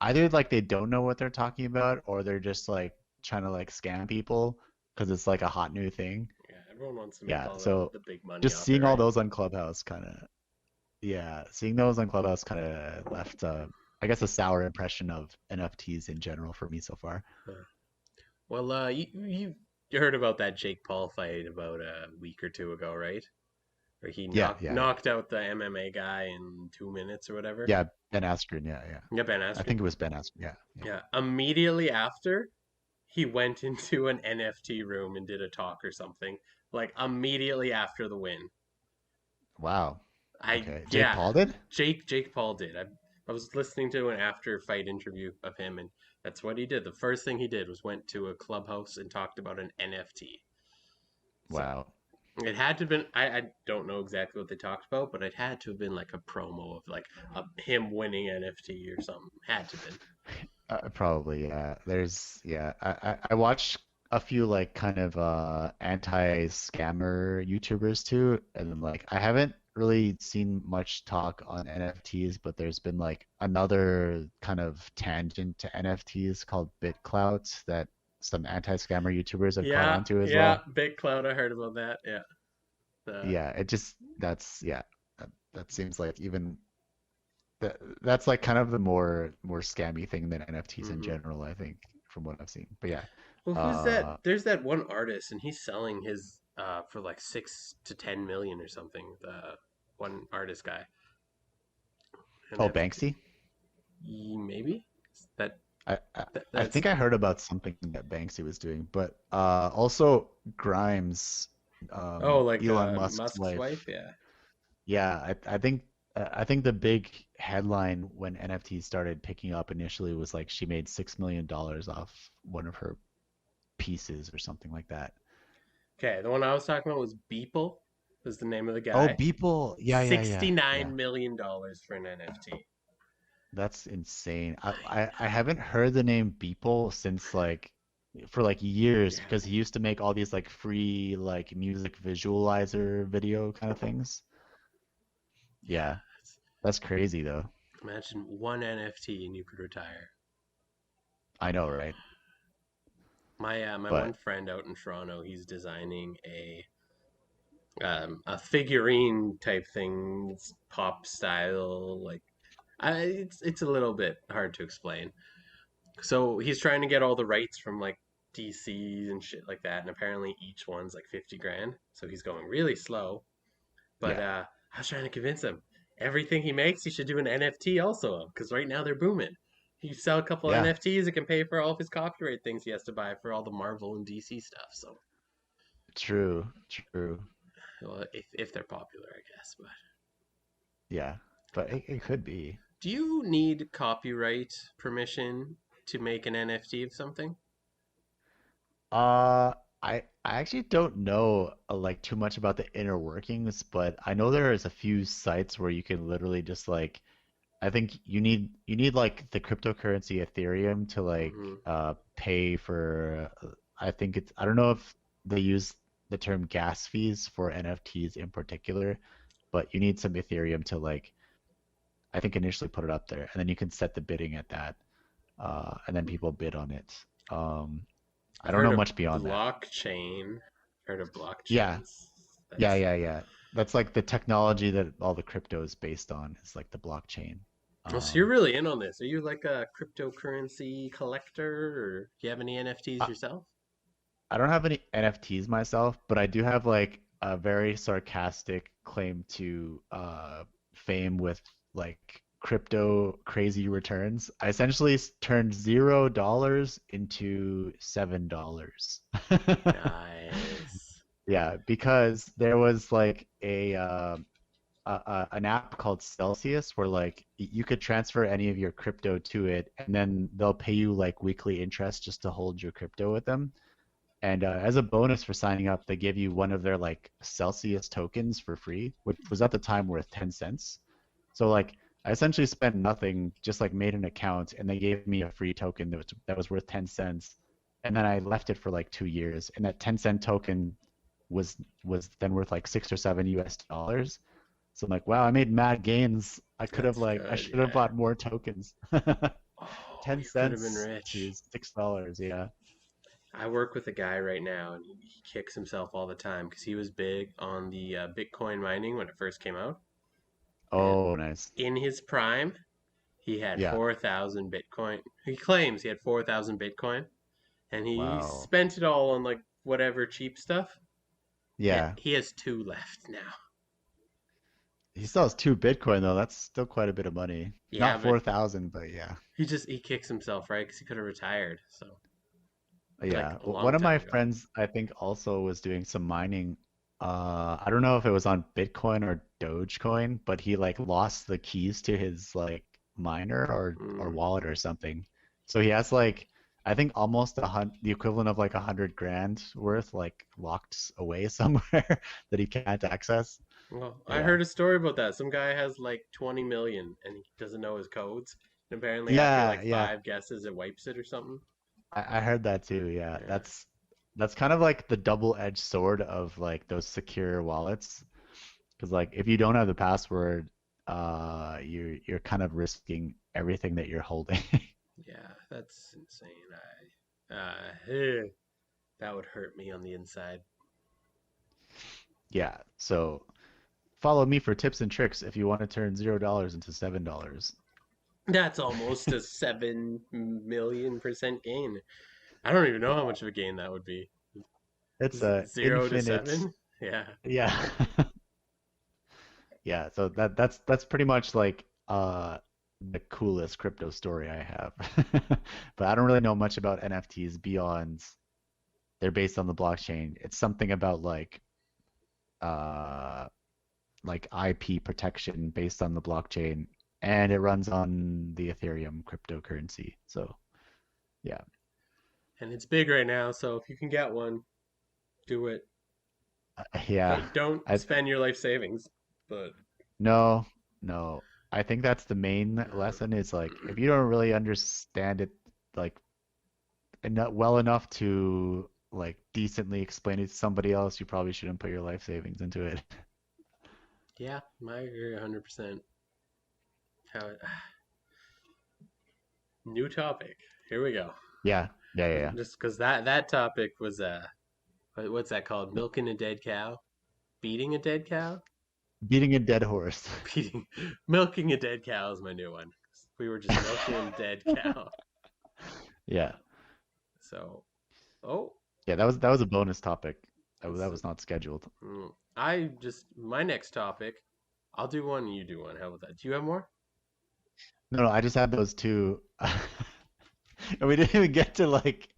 either like they don't know what they're talking about or they're just like trying to like scam people because it's like a hot new thing. Yeah, everyone wants to make Yeah, all so the big money just off it, seeing all right? those on Clubhouse kind of yeah, seeing those on Clubhouse kind of left I guess a sour impression of NFTs in general for me so far. Huh. Well, you heard about that Jake Paul fight about a week or two ago, right? Where he Yeah, yeah, yeah. knocked out the MMA guy in 2 minutes or whatever. Yeah, Ben Askren, yeah, yeah. Yeah, Ben I Askren. think it was Ben Askren, yeah, yeah. Yeah, immediately after he went into an NFT room and did a talk or something. Like immediately after the win. Wow. I Okay. Jake yeah, Paul did? Jake Paul did. I was listening to an after fight interview of him, and that's what he did. The first thing he did was went to a clubhouse and talked about an NFT. So Wow. it had to have been. I don't know exactly what they talked about, but it had to have been like a promo of like him winning NFT or something. Had to have been. Probably, yeah. There's, yeah. I watch a few like kind of anti-scammer YouTubers too, and then like I haven't really seen much talk on NFTs, but there's been like another kind of tangent to NFTs called BitClout that some anti-scammer YouTubers have caught Yeah, on to as yeah. well. Big Cloud. I heard about that. Yeah. The Yeah, it just that's yeah, that seems like even that's like kind of the more scammy thing than NFTs in hmm general, I think, from what I've seen. But yeah, Well, who's that? uh, There's that one artist, and he's selling his for like 6 to 10 million or something. The one artist guy, oh, NFT, Banksy. maybe that, I that's think I heard about something that Banksy was doing, but also Grimes, oh like Elon Musk's Musk's wife. wife. Yeah, Yeah, I think I think the big headline when NFTs started picking up initially was like she made $6 million off one of her pieces or something like that. Okay, the one I was talking about was Beeple, was the name of the Oh, guy. Beeple. Yeah, yeah, yeah, yeah. $69 million for an NFT. That's insane. I haven't heard the name Beeple since like for like years Yeah, because he used to make all these like free like music visualizer video kind of things. yeah. Yeah, that's crazy though. Imagine one NFT and you could retire. I know, right? My one But friend out in Toronto, he's designing a figurine type thing, it's pop style. Like, it's a little bit hard to explain. So he's trying to get all the rights from like DC and shit like that, and apparently each one's like 50 grand. So he's going really slow. But yeah, I was trying to convince him everything he makes, he should do an NFT also, because right now they're booming. You sell a couple yeah, NFTs, it can pay for all of his copyright things he has to buy for all the Marvel and DC stuff. So, true, true. well, if they're popular, I guess. But Yeah, but it could be. do you need copyright permission to make an NFT of something? Uh, I actually don't know like too much about the inner workings, but I know there is a few sites where you can literally just like I think you need like the cryptocurrency Ethereum to like Mm-hmm. pay for I think it's I don't know if they use the term gas fees for NFTs in particular, but you need some Ethereum to like I think initially put it up there and then you can set the bidding at that and then people bid on it. I I've don't heard know of much beyond that. blockchain. Heard of Yeah, blockchains. yeah, That's yeah, yeah. That's like the technology that all the crypto is based on. Is like the blockchain. Oh, so you're Um, really in on this. Are you like a cryptocurrency collector, or do you have any NFTs I, yourself? I don't have any NFTs myself, but I do have like a very sarcastic claim to fame with like crypto crazy returns. I essentially turned $0 into $7. Nice. Yeah, because there was like an app called Celsius where like you could transfer any of your crypto to it, and then they'll pay you like weekly interest just to hold your crypto with them. And as a bonus for signing up, they give you one of their like Celsius tokens for free, which was at the time worth 10 cents. So like I essentially spent nothing, just like made an account, and they gave me a free token that was worth 10 cents. And then I left it for like 2 years, and that 10-cent token was then worth like 6 or 7 US dollars. So I'm like, wow, I made mad gains. That's I good. should have Yeah. bought more tokens. Oh, 10 you could have been cents to rich. $6. Yeah. I work with a guy right now, and he kicks himself all the time because he was big on the Bitcoin mining when it first came out. And Oh, nice. in his prime, he had Yeah. 4,000 Bitcoin. He claims he had 4,000 Bitcoin, and he Wow. spent it all on like whatever cheap stuff. And Yeah. he has two left now. He still So has 2 Bitcoin though. That's still quite a bit of money. yeah, Not but 4,000, but yeah. he kicks himself, right? Because he could have retired. So like Yeah. a One long of time my ago. friends, I think, also was doing some mining. I don't know if it was on Bitcoin or Dogecoin, but he like lost the keys to his like miner or Mm. wallet or something. So he has like I think almost the equivalent of like 100 grand worth like locked away somewhere that he can't access. Well, I Yeah. heard a story about that. Some guy has like 20 million and he doesn't know his codes. And apparently, after Yeah, like yeah. five guesses, it wipes it or something. I heard that too. Yeah, Yeah. that's kind of like the double-edged sword of like those secure wallets. Because like if you don't have the password, you're kind of risking everything that you're holding. Yeah, that's insane. That would hurt me on the inside. Yeah. So follow me for tips and tricks if you want to turn $0 into $7. That's almost a 7 million% gain. I don't even know how Yeah. much of a gain that would be. It's a Zero to infinite. seven? Yeah. Yeah. Yeah. So that's pretty much like the coolest crypto story I have. But I don't really know much about NFTs beyond they're based on the blockchain. It's something about like uh like IP protection based on the blockchain, and it runs on the Ethereum cryptocurrency. So yeah, And it's big right now, so if you can get one, do it. yeah. Don't I spend your life savings, but no, no. I think that's the main lesson is like if you don't really understand it like enough, well enough to like decently explain it to somebody else, you probably shouldn't put your life savings into it. yeah, I agree 100%. How new topic. Here we go. Yeah, yeah, yeah, yeah. Just because that topic was what's that called? Milking a dead cow, beating a dead cow, Beating a dead horse. beating, milking a dead cow is my new one. We were just milking a dead cow. Yeah. So, oh, Yeah, that was a bonus topic. That it's, was not scheduled. my next topic. I'll do one, you do one. How about that? Do you have more? No, no, I just had those two. And we didn't even get to like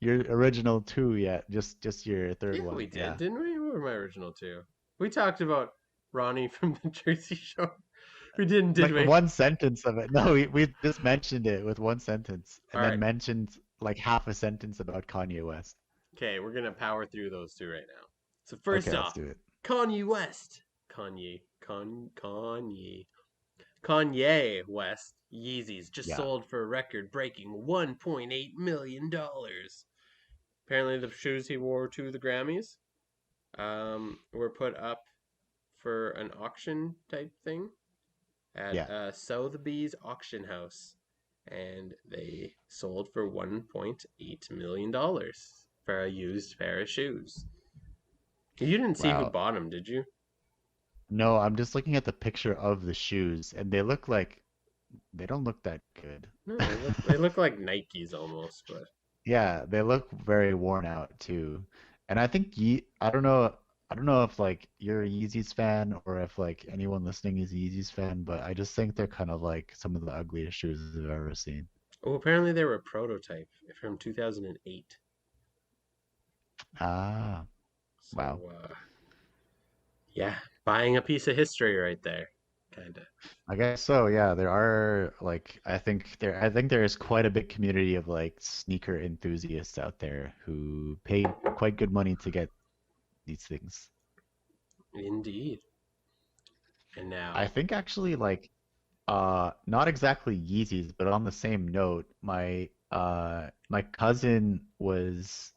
your original two yet. Just your third Yeah, one. we did, Yeah. didn't we? What were my original two? We talked about Ronnie from the Jersey Shore. We didn't, did Like we? one sentence of it. No, we just mentioned it with one sentence All and then right. mentioned like half a sentence about Kanye West. Okay, we're gonna power through those two right now. So Okay, first let's off, do it. Kanye West. Kanye West Yeezys just Yeah. sold for a record breaking $1.8 million. Apparently the shoes he wore to the Grammys were put up for an auction type thing at Yeah. Sotheby's auction house, and they sold for $1.8 million for a used pair of shoes. You didn't see who Wow. bought them, did you? No, I'm just looking at the picture of the shoes and they look like they don't look that good. No, they look like Nikes almost, but Yeah, they look very worn out too. And I think I don't know if like you're a Yeezys fan or if like anyone listening is a Yeezys fan, but I just think they're kind of like some of the ugliest shoes I've ever seen. well, apparently they were a prototype from 2008. Ah, wow. So yeah, buying a piece of history right there, kind of. I guess so, yeah. There are like I think there is quite a big community of like sneaker enthusiasts out there who pay quite good money to get these things. Indeed. And I now, think actually like not exactly Yeezys, but on the same note, my cousin was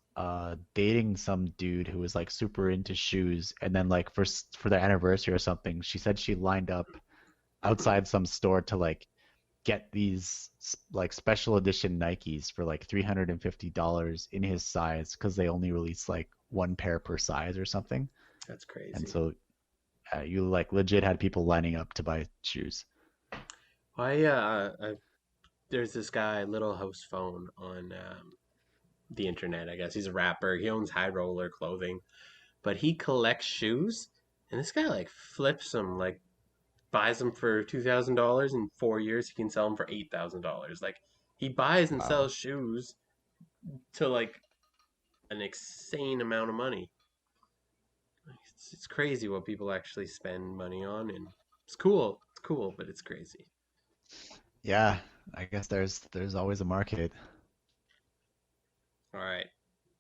dating some dude who was like super into shoes, and then like for their anniversary or something, she said she lined up outside some store to like get these like special edition Nikes for like $350 in his size because they only release like one pair per size or something. that's And crazy. so you like legit had people lining up to buy shoes. There's this guy, Little House Phone, on the internet. I guess he's a rapper. He owns High Roller Clothing, but he collects shoes. And this guy like flips them, like buys them for $2,000. In 4 years. He can sell them for $8,000. Like he buys and Wow. sells shoes to like an insane amount of money. It's crazy what people actually spend money on, and it's cool. It's cool, but it's crazy. Yeah, I guess there's always a market. All right,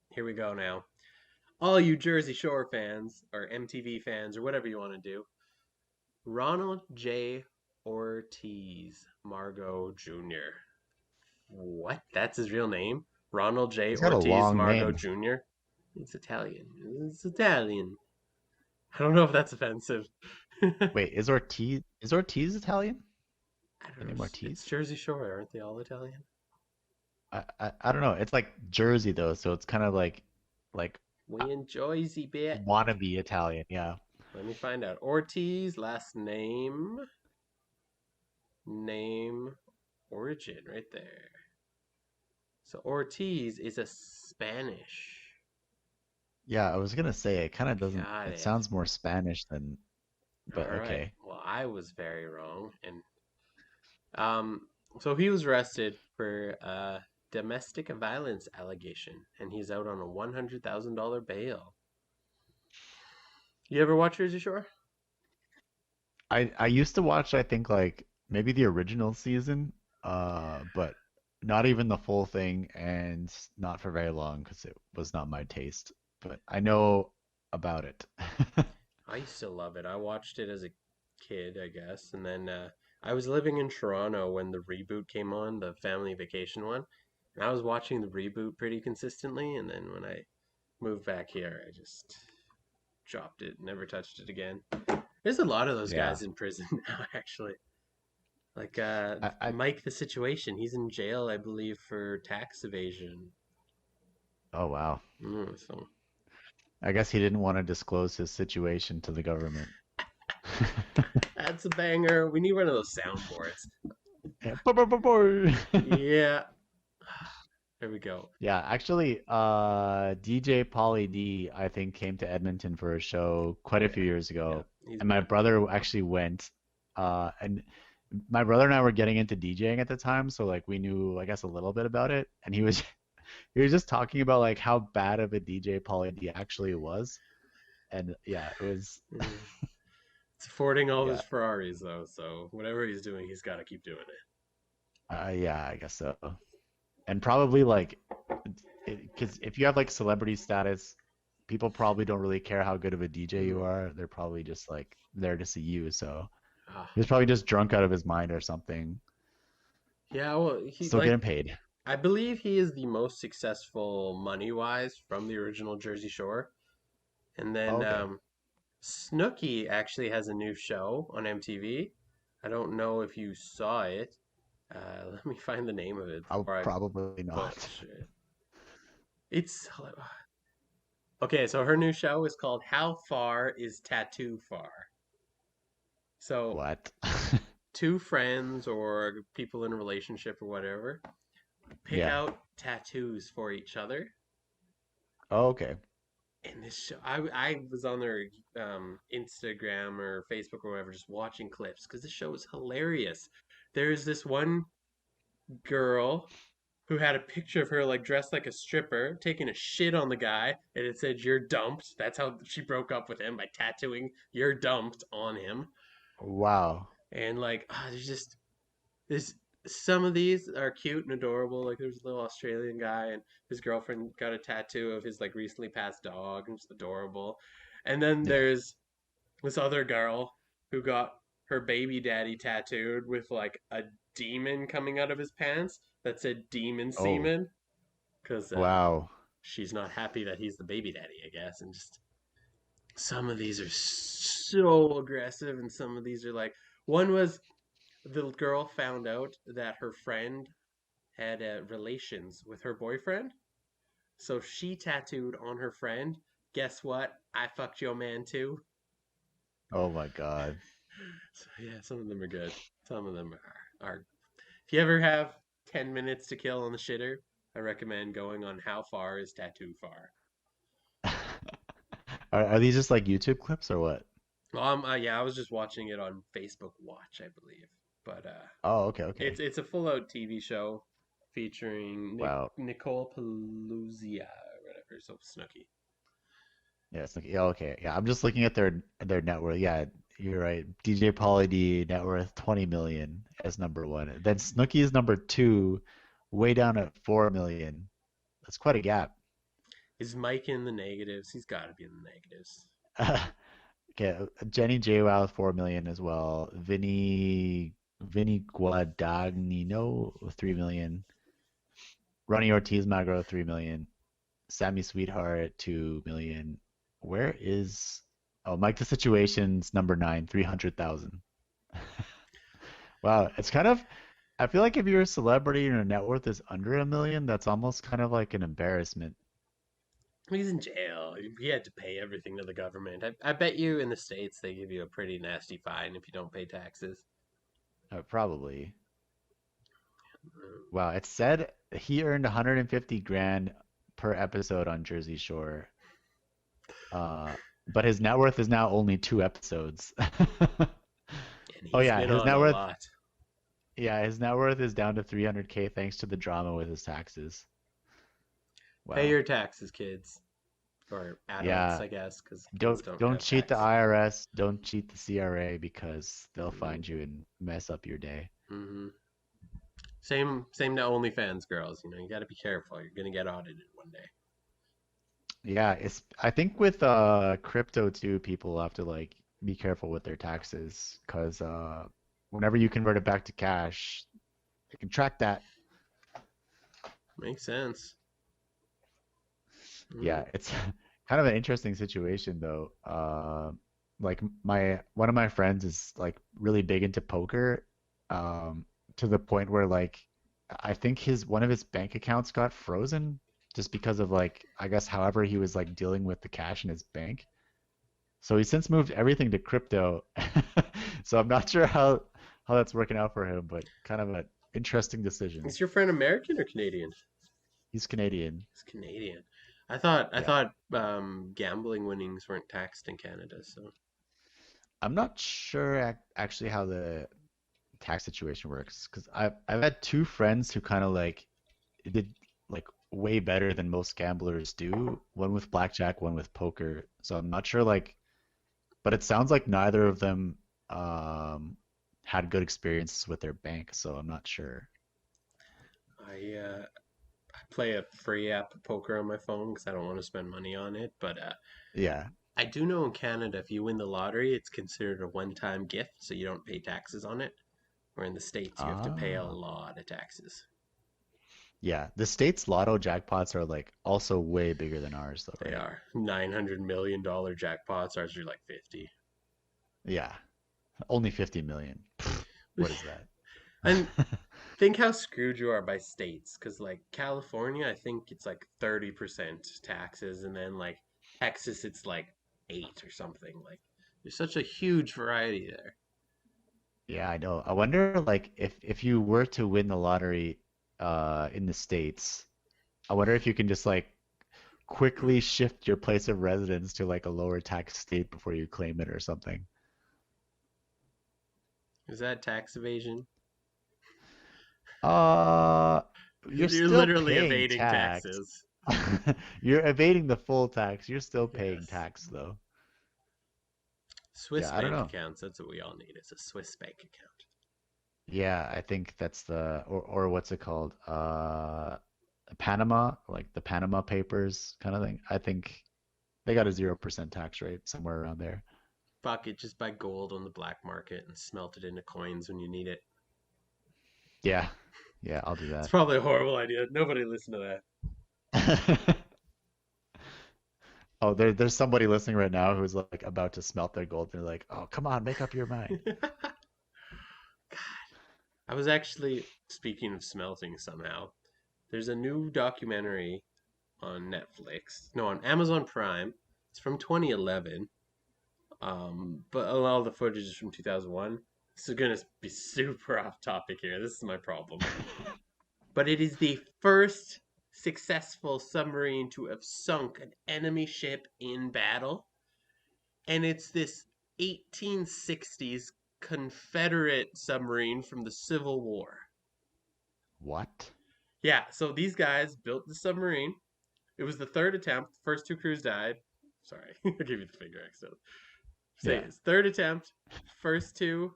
here we go now. All you Jersey Shore fans or MTV fans or whatever you want to do. Ronald J. Ortiz Margot Jr. What? That's his real name? Ronald J. He's got a Ortiz long Margot name. Jr. It's Italian. It's Italian. I don't know if that's offensive. I Wait, is Ortiz Italian? don't The know. name It's Ortiz? Jersey Shore. Aren't they all Italian? I don't know. It's like Jersey though, so it's kind of like uh, We in Jersey, bit. wannabe Italian. Yeah. Let me find out. Ortiz, last name, origin, right there. So Ortiz is a Spanish. Yeah, I was gonna say it kind of doesn't. Got It it. sounds more Spanish than, All but right. okay. Well, I was very wrong. And um, so he was arrested for domestic violence allegation, and he's out on a $100,000 bail. You ever watch Jersey Shore? I used to watch, I think, like maybe the original season, but not even the full thing, and not for very long because it was not my taste. But I know about it. I used to love it. I watched it as a kid, I guess, and then I was living in Toronto when the reboot came on, the family vacation one. And I was watching the reboot pretty consistently, and then when I moved back here, I just dropped it, never touched it again. There's a lot of those Yeah. guys in prison now, actually. Like I Mike the Situation, he's in jail, I believe, for tax evasion. oh wow. So I guess he didn't want to disclose his situation to the government. that's a banger. We need one of those soundboards. Yeah. Bo-bo-bo-bo. Yeah, there we go. Yeah, actually, DJ Pauly D, I think, came to Edmonton for a show quite a Yeah, few years yeah, ago, he's and my good. brother actually went. And my brother and I were getting into DJing at the time, so like we knew, I guess, a little bit about it. And he was just talking about like how bad of a DJ Pauly D actually was, and yeah, it was, Mm. It's affording all his yeah, Ferraris though, so whatever he's doing, he's got to keep doing it. yeah, I guess so. And probably like, because if you have like celebrity status, people probably don't really care how good of a DJ you Mm. are. They're probably just like there to see you. So Ah, he was probably just drunk out of his mind or something. yeah, well, he Still like getting paid. I believe he is the most successful money wise from the original Jersey Shore. And Oh, then okay. Snooki actually has a new show on MTV. I don't know if you saw it. Let me find the name of it I'll before I probably not. butcher it. It's okay. So her new show is called "How Far Is Tattoo Far?" So What? two friends or people in a relationship or whatever pick Yeah. out tattoos for each other. Oh, okay. And this show, I was on their Instagram or Facebook or whatever, just watching clips because this show is hilarious. There's this one girl who had a picture of her like dressed like a stripper taking a shit on the guy, and it said "You're dumped." That's how she broke up with him, by tattooing "You're dumped" on him. Wow. And like, there's some of these are cute and adorable. Like there's a little Australian guy and his girlfriend got a tattoo of his like recently passed dog, and it's adorable. And then Yeah. there's this other girl who got her baby daddy tattooed with like a demon coming out of his pants that said "demon Oh, semen" because wow. she's not happy that he's the baby daddy, I guess. And just some of these are so aggressive, and some of these are like, one was the girl found out that her friend had relations with her boyfriend. So she tattooed on her friend, "Guess what? I fucked your man too." Oh my God. So yeah, some of them are good. Some of them are. If you ever have 10 minutes to kill on the shitter, I recommend going on "How Far Is Tattoo Far?" Are these just like YouTube clips or what? Yeah, I was just watching it on Facebook Watch, I believe. But Oh, okay, okay. it's a full out TV show featuring Wow. Nicole Paluzia or whatever, so Snooki. Yeah, it's like, yeah, okay. Yeah, I'm just looking at their net worth. Yeah, you're right. DJ Pauly D net worth 20 million as number one. Then Snooki is number two, way down at 4 million. That's quite a gap. Is Mike in the negatives? He's got to be in the negatives. Okay, Jenny JWoww 4 million as well. Vinny Guadagnino 3 million. Ronnie Ortiz Magro 3 million. Sammy Sweetheart 2 million. Where is Mike the Situation's number nine, 300,000. Wow, it's kind of I feel like if you're a celebrity and your net worth is under a million, that's almost kind of like an embarrassment. He's in jail. He had to pay everything to the government. I bet you in the States they give you a pretty nasty fine if you don't pay taxes. Probably. Mm. Wow, it said he earned 150 grand per episode on Jersey Shore. Uh, but his net worth is now only two episodes. And Oh he's yeah, been his on net a worth lot. yeah, his net worth is down to 300K thanks to the drama with his taxes. Pay Wow. your taxes, kids. or adults, Yeah, I guess, because kids don't don't don't have cheat the tax. IRS, don't cheat the CRA because they'll Hmm. find you and mess up your day. Hmm. Same to OnlyFans girls. You got to be careful. You're gonna get audited one day. Yeah, it's I think with crypto too, people have to like be careful with their taxes because whenever you convert it back to cash, they can track that. Makes sense. Mm. Yeah, it's kind of an interesting situation though. Like my one of my friends is like really big into poker, to the point where like I think his one of his bank accounts got frozen just because of like I guess however he was like dealing with the cash in his bank. So he's since moved everything to crypto. So I'm not sure how that's working out for him, but kind of an interesting decision. Is your friend American or Canadian? He's Canadian. He's Canadian. I Yeah. thought gambling winnings weren't taxed in Canada. So I'm not sure actually how the tax situation works because I've had two friends who kind of like did like way better than most gamblers do. One with blackjack, one with poker. So I'm not sure like, but it sounds like neither of them um had good experiences with their bank. So I'm not sure. I play a free app of poker on my phone because I don't want to spend money on it. But Yeah. I do know in Canada, if you win the lottery, it's considered a one-time gift, so you don't pay taxes on it. Where in the States, you have to pay a Ah. lot of taxes. Yeah. The state's lotto jackpots are like also way bigger than ours though, They right? are $900 million jackpots. Ours are like 50. Yeah. Only 50 million. What is that? And think how screwed you are by states, because like California, I think it's like 30% taxes, and then like Texas, it's like 8 or something. Like there's such a huge variety there. Yeah, I know. I wonder like if you were to win the lottery in the States, I wonder if you can just like quickly shift your place of residence to like a lower tax state before you claim it or something. Is that tax evasion? Uh, you're You're still literally paying evading tax. taxes. You're evading the full tax. You're still paying Yes. tax though. Swiss Yeah, I don't bank know. accounts, that's what we all need. It's a Swiss bank account. Yeah, I think that's the or what's it called? Panama, like the Panama Papers kind of thing. I think they got a 0% tax rate somewhere around there. Fuck it, just buy gold on the black market and smelt it into coins when you need it. Yeah. Yeah, I'll do It's that. probably a horrible idea. Nobody listen to Oh, there's somebody listening right now who's like about to smelt their gold. They're like, "Oh, come on, make up your mind." that. I was actually, speaking of smelting somehow, there's a new documentary on Netflix. No, on Amazon Prime. It's from 2011. But a lot of the footage is from 2001. This is gonna be super off topic here. This is my problem. But it is the first successful submarine to have sunk an enemy ship in battle, and it's this 1860s Confederate submarine from the Civil War. What? Yeah, so these guys built the submarine. It was the third attempt. The first two crews died. Sorry, I gave you the finger accident. Say Yeah. this. Third attempt. First two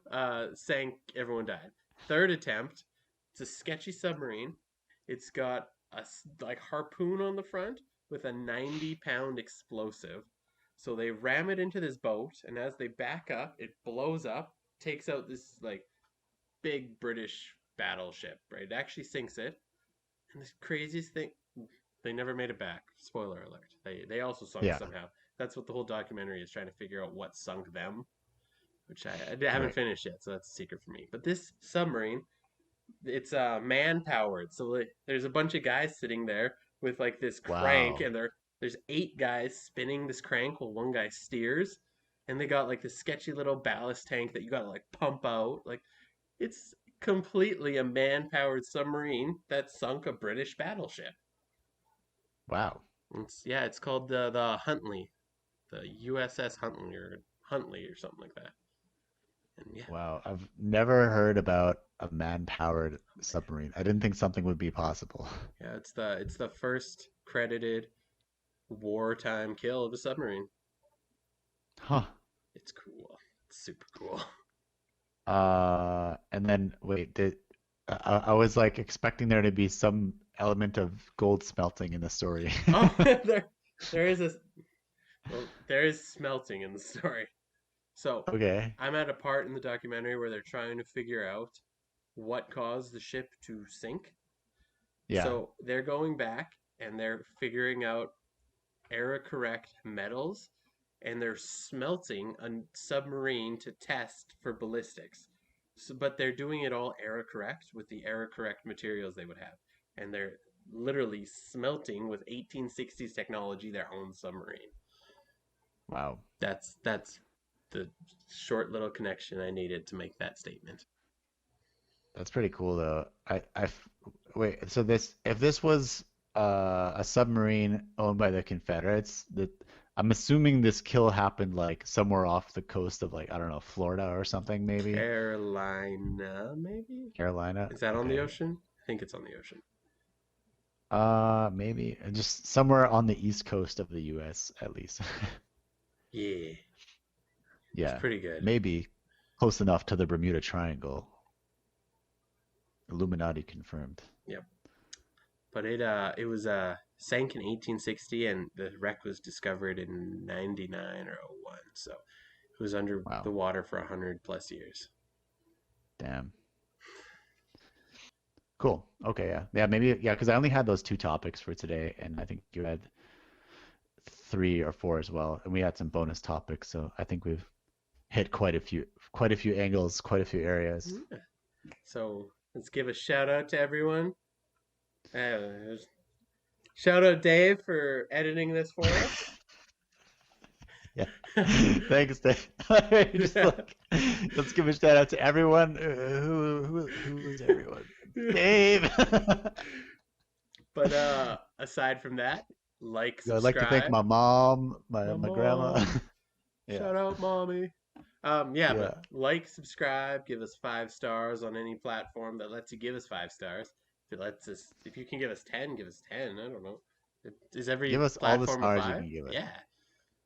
sank. Everyone died. Third attempt. It's a sketchy submarine. It's got a like harpoon on the front with a 90-pound explosive. So they ram it into this boat, and as they back up, it blows up, takes out this like big British battleship. Right, it actually sinks it. And the craziest thing, they never made it back. Spoiler alert. They also sunk Yeah. somehow. That's what the whole documentary is trying to figure out what sunk them, which I haven't Right. finished yet, so that's a secret for me. But this submarine, it's man powered, so there's a bunch of guys sitting there with like this crank, Wow. and there's 8 guys spinning this crank while one guy steers, and they got like this sketchy little ballast tank that you gotta like pump out. Like it's completely a man powered submarine that sunk a British battleship. Wow. It's called the Huntley, the USS Huntley or something like that. And yeah, Wow. I've never heard about a man-powered submarine. I didn't think something would be possible. yeah, it's the first credited. wartime kill of a submarine. Huh. It's cool. It's super cool. And then wait, I was like expecting there to be some element of gold smelting in the story. Oh, there is a well, there is smelting in the story. So Okay. I'm at a part in the documentary where they're trying to figure out what caused the ship to sink. Yeah. So they're going back and they're figuring out era correct metals and they're smelting a submarine to test for ballistics. So, but they're doing it all era correct with the era correct materials they would have. And they're literally smelting with 1860s technology their own submarine. Wow. That's the short little connection I needed to make that statement. That's pretty cool though. Wait, so this if this was a submarine owned by the Confederates, that I'm assuming this kill happened like somewhere off the coast of like I don't know, Florida or something maybe. Carolina, maybe? Carolina. Is that on the Okay. ocean? I think it's on the ocean. Maybe just somewhere on the east coast of the US at least. Yeah, it's Yeah, pretty good. maybe close enough to the Bermuda Triangle. Illuminati confirmed. Yep. But it was sank in 1860 and the wreck was discovered in 99 or '01. So it was under the Wow. water for 100 plus years. Damn. Cool. Okay, yeah. Yeah, maybe yeah, because I only had those two topics for today, and I think you had three or four as well. And we had some bonus topics, so I think we've hit quite a few angles, quite a few areas. Yeah. So let's give a shout out to everyone. Uh, Shout out Dave for editing this for us. Yeah. Thanks, Dave. Just like let's give a shout out to everyone. Who is everyone? Dave. But aside from that, like, I'd like to thank subscribe. my mom, My my grandma. mom. Yeah. Shout out, mommy. Yeah, but Yeah. like, subscribe, give us 5 stars on any platform that lets you give us 5 stars. If it lets us, if you can give us 10, give us 10. I don't know. Is Give every us all the platform a stars you five? can give us. Yeah.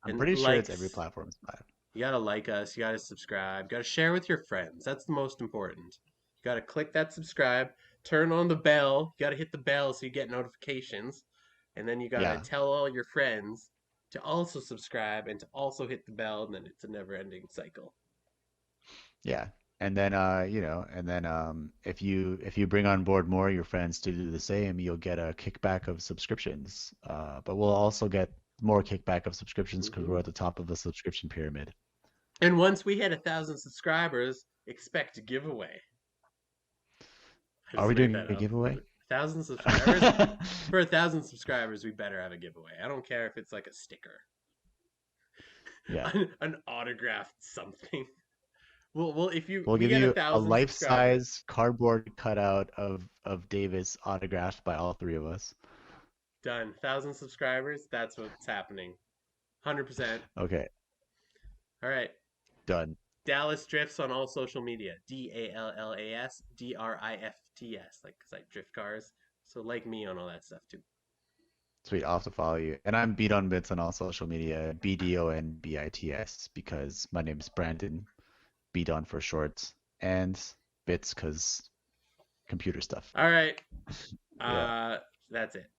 I'm And pretty sure it's every likes, platform is fine. you gotta like us, you gotta subscribe, you gotta share with your friends. That's the most important. You gotta click that subscribe, turn on the bell. You gotta hit the bell so you get notifications, and then you gotta Yeah. tell all your friends to also subscribe and to also hit the bell, and then it's a never-ending cycle. Yeah. And then and then if you bring on board more of your friends to do the same, you'll get a kickback of subscriptions. But we'll also get more kickback of subscriptions because Hmm. we're at the top of the subscription pyramid. And once we hit 1,000 subscribers, expect a giveaway. I Are just we made doing that a up. giveaway? 1,000 subscribers. For 1,000 subscribers, we better have a giveaway. I don't care if it's like a sticker, Yeah. an autographed something. Well, if you We'll we give get a you a thousand subscribers, life-size cardboard cutout of Davis autographed by all three of us. done. 1,000 subscribers, that's what's happening. 100%. Okay, All right. done. Dallas Drifts on all social media. DALLAS DRIFTS. Like drift cars. So like me on all that stuff too. Sweet, I'll have to follow you. And I'm Beat on Bits on all social media, BDONBITS, because my name's Brandon, Beat on for short, and Bits because computer stuff. All right. Yeah. Uh, that's it.